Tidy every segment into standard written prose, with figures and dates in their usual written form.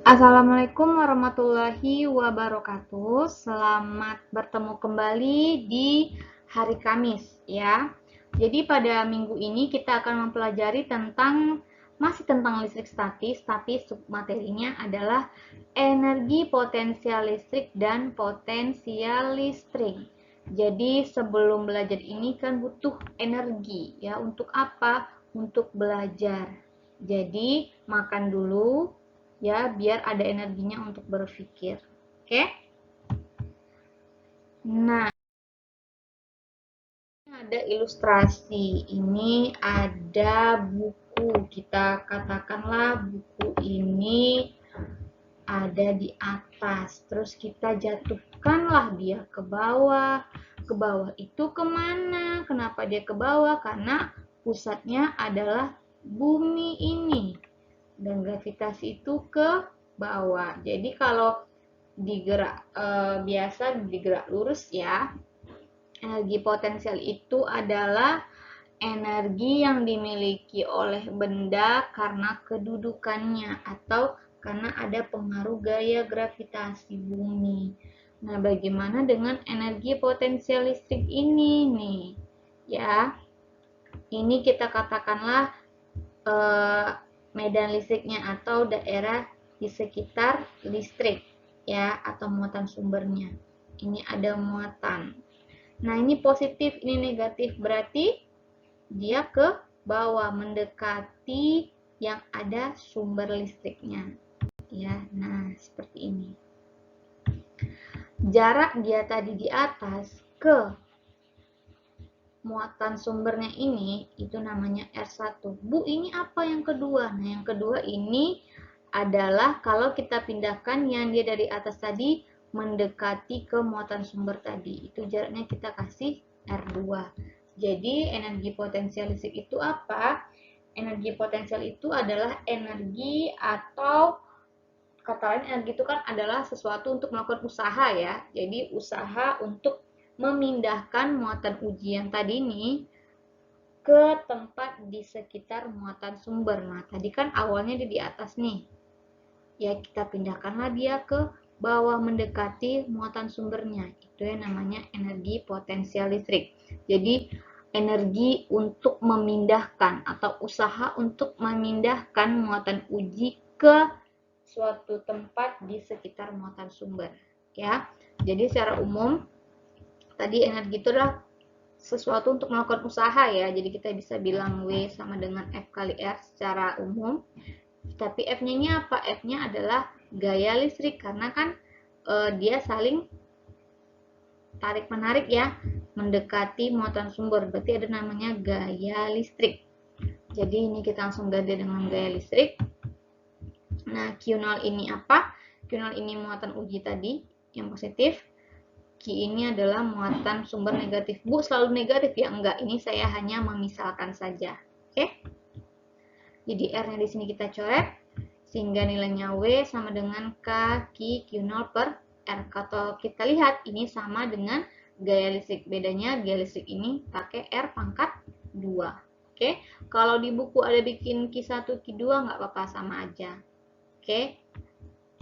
Assalamualaikum warahmatullahi wabarakatuh. Selamat bertemu kembali di hari Kamis ya. Jadi pada minggu ini kita akan mempelajari masih tentang listrik statis, tapi submaterinya adalah energi potensial listrik dan potensial listrik. Jadi sebelum belajar ini kan butuh energi ya. Untuk apa? Untuk belajar. Jadi makan dulu ya, biar ada energinya untuk berpikir. Oke? Nah, ada ilustrasi. Ini ada buku. Kita katakanlah buku ini ada di atas. Terus kita jatuhkanlah dia ke bawah. Ke bawah itu kemana? Kenapa dia ke bawah? Karena pusatnya adalah bumi ini. Dan gravitasi itu ke bawah. Jadi kalau biasa digerak lurus ya. Energi potensial itu adalah energi yang dimiliki oleh benda karena kedudukannya atau karena ada pengaruh gaya gravitasi bumi. Nah, bagaimana dengan energi potensial listrik ini nih? Ya, ini kita katakanlah medan listriknya atau daerah di sekitar listrik ya, atau muatan sumbernya. Ini ada muatan. Nah, ini positif, ini negatif, berarti dia ke bawah mendekati yang ada sumber listriknya ya. Nah, seperti ini. Jarak dia tadi di atas ke muatan sumbernya ini itu namanya R1. Bu, ini apa yang kedua? Nah, yang kedua ini adalah kalau kita pindahkan yang dia dari atas tadi mendekati ke muatan sumber tadi. Itu jaraknya kita kasih R2. Jadi, energi potensial listrik itu apa? Energi potensial itu adalah energi atau kata lain energi itu kan adalah sesuatu untuk melakukan usaha ya. Jadi, usaha untuk memindahkan muatan ujian tadi ini ke tempat di sekitar muatan sumber. Nah, tadi kan awalnya dia di atas nih. Ya, kita pindahkanlah dia ke bawah mendekati muatan sumbernya. Itu yang namanya energi potensial listrik. Jadi, energi untuk memindahkan atau usaha untuk memindahkan muatan uji ke suatu tempat di sekitar muatan sumber. Ya, jadi secara umum tadi energi itu adalah sesuatu untuk melakukan usaha ya. Jadi kita bisa bilang W sama dengan F kali R secara umum. Tapi F-nya ini apa? F-nya adalah gaya listrik karena kan dia saling tarik menarik ya, mendekati muatan sumber. Berarti ada namanya gaya listrik. Jadi ini kita langsung ganti dengan gaya listrik. Nah, Q0 ini apa? Q0 ini muatan uji tadi yang positif. Q ini adalah muatan sumber negatif. Bu, selalu negatif ya? Enggak, ini saya hanya memisalkan saja. Oke? Jadi R-nya di sini kita coret sehingga nilainya W sama dengan K Q0 per R. Kalau kita lihat ini sama dengan gaya listrik. Bedanya gaya listrik ini pakai R pangkat 2. Oke? Kalau di buku ada bikin Q1, Q2 nggak apa-apa, sama aja. Oke?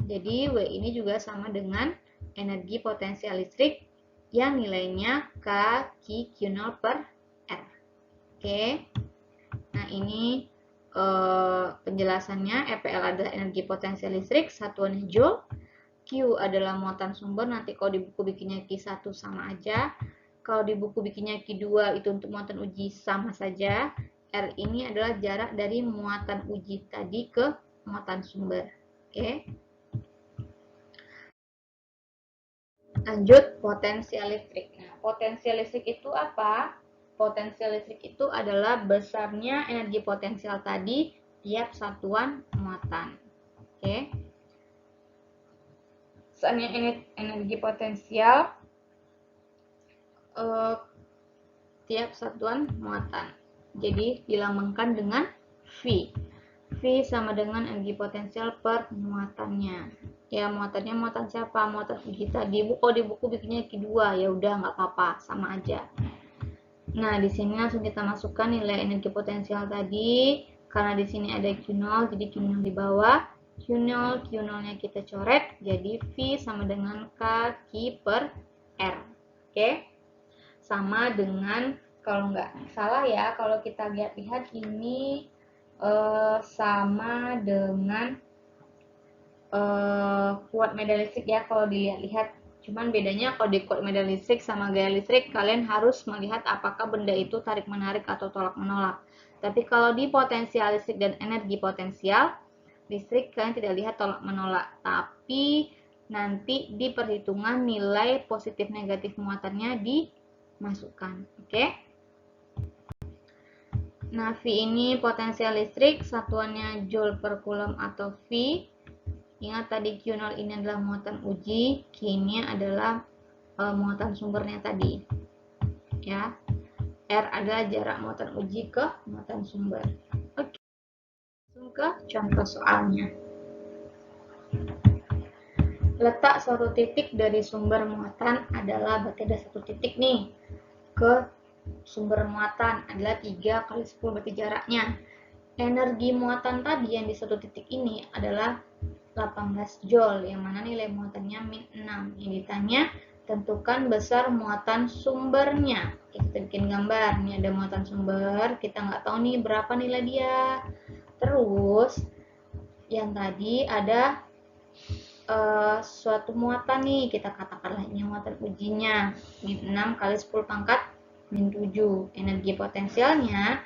Jadi W ini juga sama dengan energi potensial listrik yang nilainya K Q0 per R. Oke? Nah, ini penjelasannya. EPL adalah energi potensial listrik, satuannya Joule. Q adalah muatan sumber, nanti kalau di buku bikinnya Q1 sama aja. Kalau di buku bikinnya Q2 itu untuk muatan uji sama saja. R ini adalah jarak dari muatan uji tadi ke muatan sumber. Oke. Lanjut, potensial listrik. Nah, potensial listrik itu apa? Potensial listrik itu adalah besarnya energi potensial tadi tiap satuan muatan. Oke. Besarnya energi potensial tiap satuan muatan. Jadi dilambangkan dengan V. V sama dengan energi potensial per muatannya. Ya, muatannya muatan siapa? Muatan uji tadi. Kalau di buku bikinnya Q2, ya udah nggak apa-apa, sama aja. Nah, di sini langsung kita masukkan nilai energi potensial tadi. Karena di sini ada Q0, jadi Q0 di bawah. Q0 kita coret jadi V sama dengan K Q per R. Oke, sama dengan, kalau nggak salah ya, kalau kita lihat ini sama dengan kuat medan listrik ya kalau dilihat-lihat. Cuman bedanya kalau di kuat medan listrik sama gaya listrik, kalian harus melihat apakah benda itu tarik menarik atau tolak menolak. Tapi kalau di potensial listrik dan energi potensial listrik, kalian tidak lihat tolak menolak, tapi nanti di perhitungan nilai positif negatif muatannya dimasukkan. Oke? Nah, V ini potensial listrik, satuannya Joule per Coulomb atau V. Ingat tadi Q0 ini adalah muatan uji, Q ini adalah muatan sumbernya tadi. Ya. R adalah jarak muatan uji ke muatan sumber. Oke. Langsung ke contoh soalnya. Letak suatu titik dari sumber muatan adalah, berarti ada satu titik nih ke sumber muatan adalah 3 kali 10, berarti jaraknya. Energi muatan tadi yang di satu titik ini adalah 18 Joule, yang mana nilai muatannya min 6. Yang ditanya, tentukan besar muatan sumbernya. Oke, kita bikin gambar. Ini ada muatan sumber, kita nggak tahu nih berapa nilai dia. Terus, yang tadi ada suatu muatan nih, kita katakanlah ini muatan ujinya, min 6 kali 10 pangkat min 7. Energi potensialnya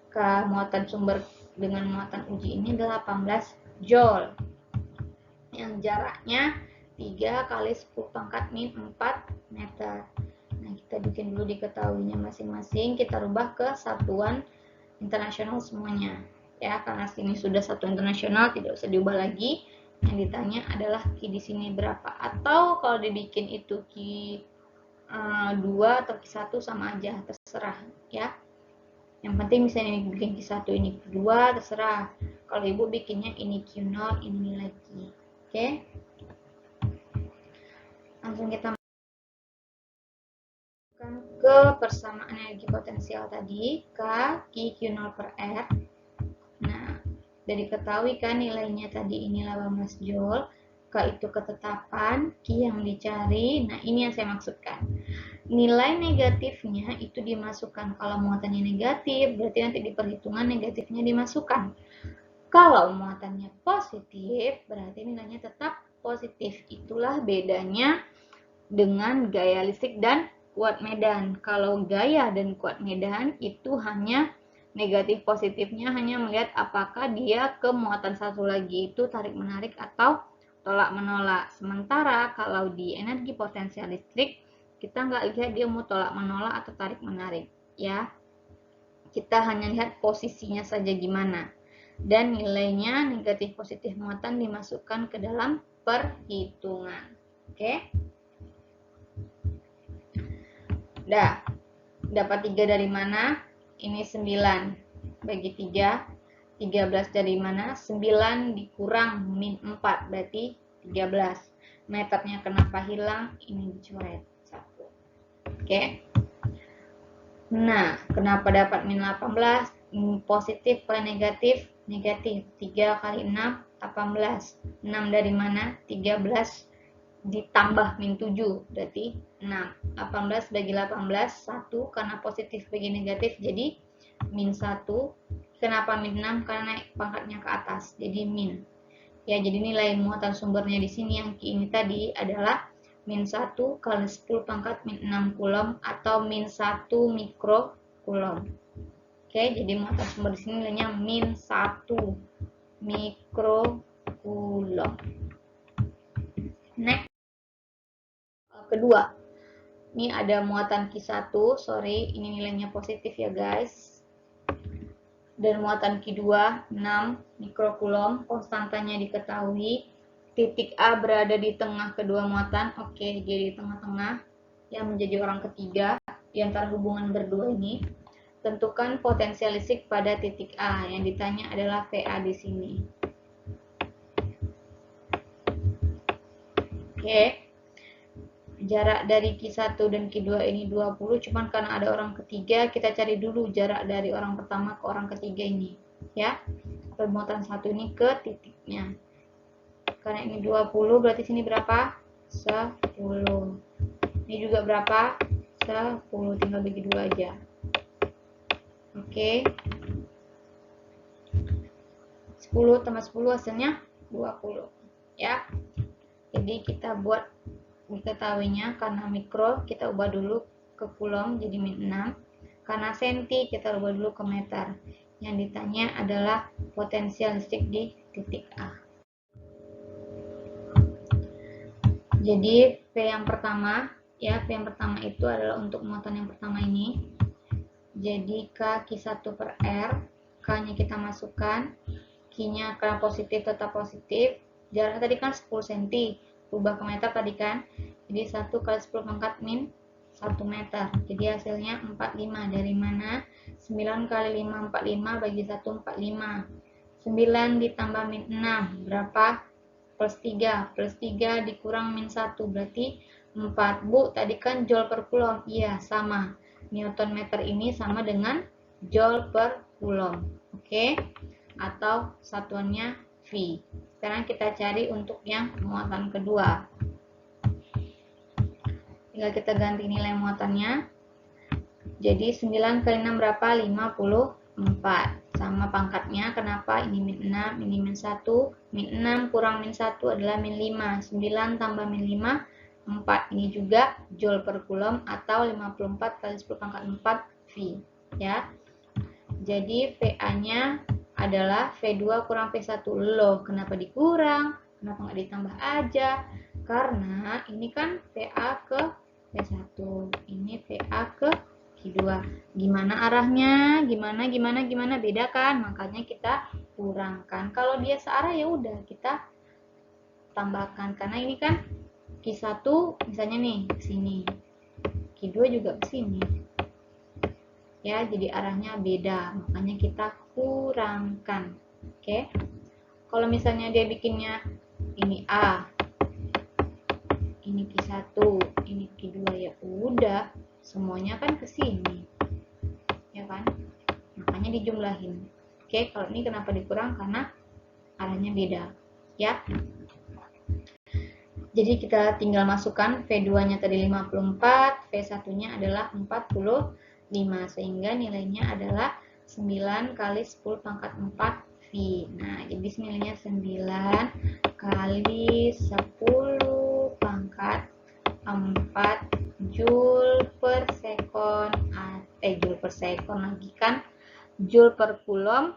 ke muatan sumber dengan muatan uji ini adalah 18 Joule. Yang jaraknya 3 kali 10 pangkat min 4 meter. Nah, kita bikin dulu diketahuinya masing-masing, kita rubah ke satuan internasional semuanya. Ya, karena sini sudah satuan internasional, tidak usah diubah lagi. Yang ditanya adalah Q di sini berapa. Atau kalau dibikin itu Q2 atau Q1 sama aja, terserah ya. Yang penting misalnya ini bikin Q1, ini Q2, terserah. Kalau ibu bikinnya ini Q0, ini nilai Q. Oke. Langsung kita masukkan ke persamaan energi potensial tadi, K Q0 per R. Nah, dari diketahui kan nilainya tadi ini 18 Joule. K itu ketetapan, Q yang dicari. Nah, ini yang saya maksudkan. Nilai negatifnya itu dimasukkan. Kalau muatannya negatif, berarti nanti di perhitungan negatifnya dimasukkan. Kalau muatannya positif, berarti nilainya tetap positif. Itulah bedanya dengan gaya listrik dan kuat medan. Kalau gaya dan kuat medan itu hanya negatif positifnya hanya melihat apakah dia ke muatan satu lagi itu tarik menarik atau tolak menolak. Sementara kalau di energi potensial listrik kita nggak lihat dia mau tolak menolak atau tarik menarik ya. Kita hanya lihat posisinya saja gimana. Dan nilainya negatif positif muatan dimasukkan ke dalam perhitungan. Oke. Dah. Dapat 3 dari mana? Ini 9. Bagi 3. 13 dari mana? 9 dikurang min 4. Berarti 13. Meternya kenapa hilang? Ini dicoret. 1. Oke. Nah, kenapa dapat min 18? Positif kali negatif? Negatif. 3 kali 6, 18. 6 dari mana? 13 ditambah min 7, berarti 6. 18 bagi 18, 1, karena positif bagi negatif, jadi min 1. Kenapa min 6? Karena naik pangkatnya ke atas, jadi min. Ya, jadi nilai muatan sumbernya di sini yang ini tadi adalah min 1 kali 10 pangkat min 6 Coulomb atau min 1 mikro Coulomb. Oke, jadi muatan sumber di sini nilainya min 1 mikro Coulomb. Next. Kedua, ini ada muatan Q1, sorry, ini nilainya positif ya guys. Dan muatan Q2, 6 mikro Coulomb, konstantanya diketahui. Titik A berada di tengah kedua muatan, oke, jadi di tengah-tengah, yang menjadi orang ketiga di antara hubungan berdua ini. Tentukan potensial listrik pada titik A, yang ditanya adalah VA di sini. Oke. Jarak dari Q1 dan Q2 ini 20, cuman karena ada orang ketiga, kita cari dulu jarak dari orang pertama ke orang ketiga ini. Ya, permuatan satu ini ke titiknya. Karena ini 20, berarti sini berapa? 10. Ini juga berapa? 10, tinggal bagi 2 aja. Oke. 10 tambah 10 hasilnya 20. Ya. Jadi kita buat diketahuinya, karena mikro kita ubah dulu ke coulomb jadi min 6. Karena senti kita ubah dulu ke meter. Yang ditanya adalah potensial listrik di titik A. Jadi V yang pertama, ya, V yang pertama itu adalah untuk muatan yang pertama ini. Jadi K Q1 per R, K-nya kita masukkan, Q-nya karena positif tetap positif. Jaraknya tadi kan 10 cm, ubah ke meter tadi kan. Jadi 1 kali 10 pangkat min 1 meter. Jadi hasilnya 45. Dari mana? 9 kali 5 45 bagi 1 45. 9 ditambah min 6 berapa? Plus 3. Plus 3 dikurang min 1 berarti 4. Bu, tadi kan joule per coulomb. Iya, sama. Newton meter ini sama dengan joule per coulomb. Oke? Atau satuannya V. Sekarang kita cari untuk yang muatan kedua. Tinggal kita ganti nilai muatannya. Jadi 9 kali 6 berapa? 54. Sama pangkatnya, kenapa? Ini min 6, ini min 1. Min 6 kurang min 1 adalah min 5. 9 tambah min 5, 4. Ini juga joule per coulomb atau 54 kali 10 pangkat 4 V. Ya. Jadi VA-nya adalah V2 kurang V1. Loh, kenapa dikurang? Kenapa nggak ditambah aja? Karena ini kan VA ke V1. Ini VA ke Q2. Gimana arahnya? Gimana? Beda kan? Makanya kita kurangkan. Kalau dia searah ya udah kita tambahkan. Karena ini kan Q1 misalnya nih ke sini. Q2 juga ke sini. Ya, jadi arahnya beda. Makanya kita kurangkan. Oke. Kalau misalnya dia bikinnya ini A, ini Q1, ini Q2, ya udah semuanya kan ke sini. Ya kan? Makanya dijumlahin. Oke, kalau ini kenapa dikurang? Karena arahnya beda. Ya. Jadi kita tinggal masukkan V2-nya tadi 54, V1-nya adalah 45, sehingga nilainya adalah 9 kali 10 pangkat 4 V. Nah, jadi nilainya 9 kali 10 pangkat 4 Joule per sekon, Joule per sekon lagi kan, Joule per coulomb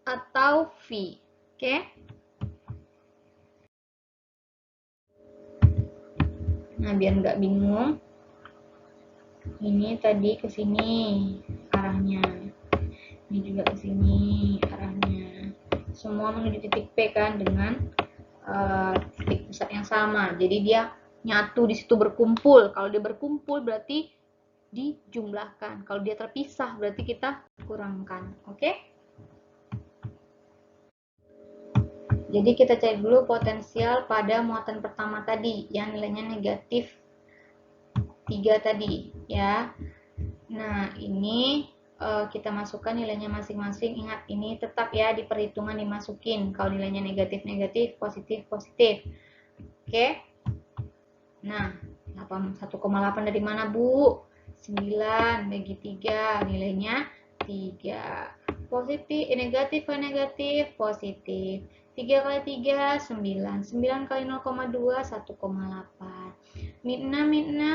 atau V. Oke? Nah, biar nggak bingung, ini tadi ke sini arahnya, ini juga ke sini arahnya. Semua menuju titik P kan dengan titik pusat yang sama. Jadi dia nyatu di situ berkumpul. Kalau dia berkumpul berarti dijumlahkan. Kalau dia terpisah berarti kita kurangkan. Oke? Jadi kita cari dulu potensial pada muatan pertama tadi yang nilainya negatif 3 tadi ya. Nah, ini kita masukkan nilainya masing-masing. Ingat, ini tetap ya di perhitungan dimasukin. Kalau nilainya negatif, positif. Oke? Nah, 1,8 dari mana, Bu? 9 bagi 3, nilainya 3. Positif, negatif, positif. 3 kali 3, 9. 9 kali 0,2, 1,8. Min 6,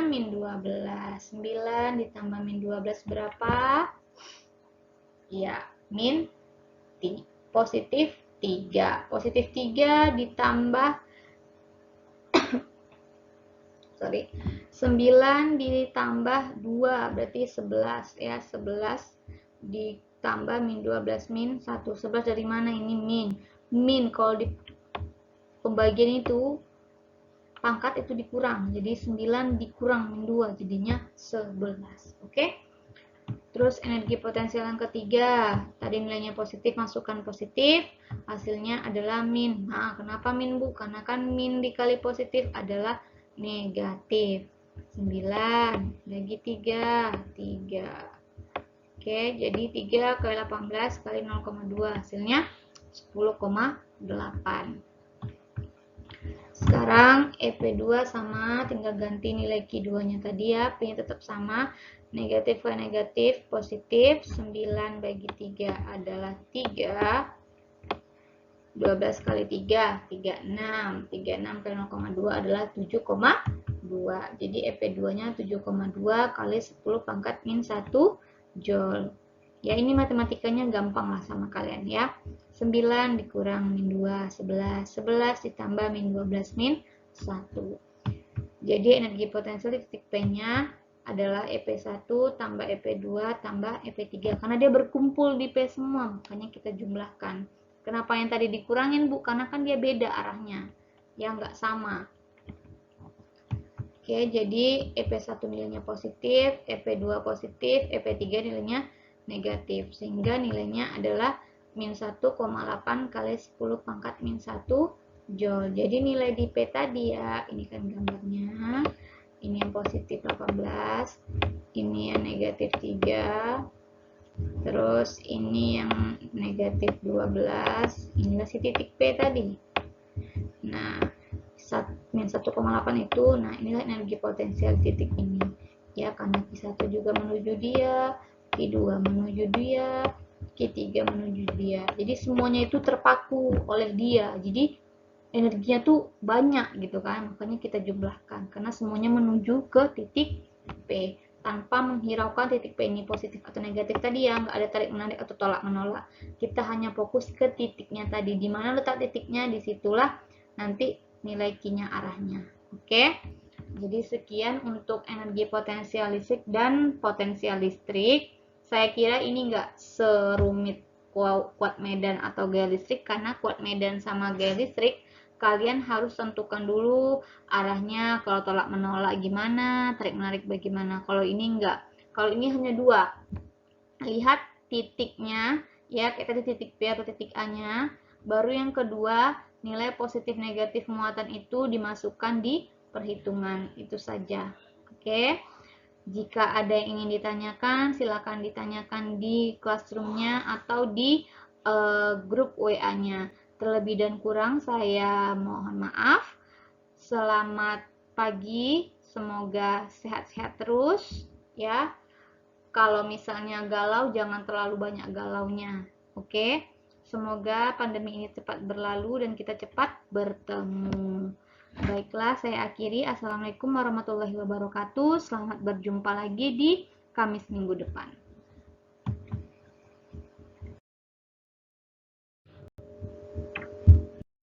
min 12. 9 ditambah min 12 berapa? Ya, min 3. Positif 3. Positif 3 ditambah 9 ditambah 2 berarti 11 ya. 11 ditambah min 12 min 1. 11 dari mana ini min? Kalau di pembagian itu pangkat itu dikurang. Jadi 9 dikurang min 2 jadinya 11. Oke? Terus energi potensial yang ketiga, tadi nilainya positif, masukkan positif, hasilnya adalah min. Nah, kenapa min, Bu? Karena kan min dikali positif adalah negatif. 9 bagi 3, 3. Oke, jadi 3 kali 18 kali 0,2 hasilnya 10,8. Sekarang EP2 sama, tinggal ganti nilai Q2-nya tadi ya, P-nya tetap sama, negatif kali negatif, positif, 9 bagi 3 adalah 3, 12 kali 3, 36, 36 kali 0,2 adalah 7,2, jadi EP2-nya 7,2 kali 10 pangkat min 1 Joule. Ya ini matematikanya gampang lah sama kalian ya. 9 dikurang min 2, 11. 11 ditambah min 12 min 1. Jadi energi potensial di titik P-nya adalah EP1 tambah EP2 tambah EP3. Karena dia berkumpul di P semua, makanya kita jumlahkan. Kenapa yang tadi dikurangin, Bu? Karena kan dia beda arahnya. Ya nggak sama. Oke, jadi EP1 nilainya positif, EP2 positif, EP3 nilainya negatif. Sehingga nilainya adalah min 1,8 kali 10 pangkat min 1 Joule. Jadi nilai di P tadi ya, ini kan gambarnya. Ini yang positif 18, ini yang negatif 3, terus ini yang negatif 12, inilah si titik P tadi. Nah, min 1,8 itu, nah inilah energi potensial titik ini. Ya, karena Q1 juga menuju dia, Q2 menuju dia, Q3 menuju dia. Jadi semuanya itu terpaku oleh dia. Jadi energinya tuh banyak gitu kan, makanya kita jumlahkan karena semuanya menuju ke titik P tanpa menghiraukan titik P ini positif atau negatif tadi ya, nggak ada tarik menarik atau tolak menolak. Kita hanya fokus ke titiknya tadi, di mana letak titiknya, disitulah nanti nilai Q-nya arahnya. Oke, jadi sekian untuk energi potensial listrik dan potensial listrik. Saya kira ini nggak serumit kuat medan atau gaya listrik, karena kuat medan sama gaya listrik kalian harus tentukan dulu arahnya, kalau tolak menolak gimana, tarik menarik bagaimana. Kalau ini enggak, kalau ini hanya dua, lihat titiknya ya, kayak tadi titik P atau titik A nya, baru yang kedua nilai positif negatif muatan itu dimasukkan di perhitungan, itu saja. Oke, jika ada yang ingin ditanyakan silakan ditanyakan di classroom-nya atau di grup WA-nya. Terlebih dan kurang saya mohon maaf. Selamat pagi, semoga sehat-sehat terus ya. Kalau misalnya galau jangan terlalu banyak galaunya. Oke? Semoga pandemi ini cepat berlalu dan kita cepat bertemu. Baiklah, saya akhiri. Assalamualaikum warahmatullahi wabarakatuh. Selamat berjumpa lagi di Kamis minggu depan.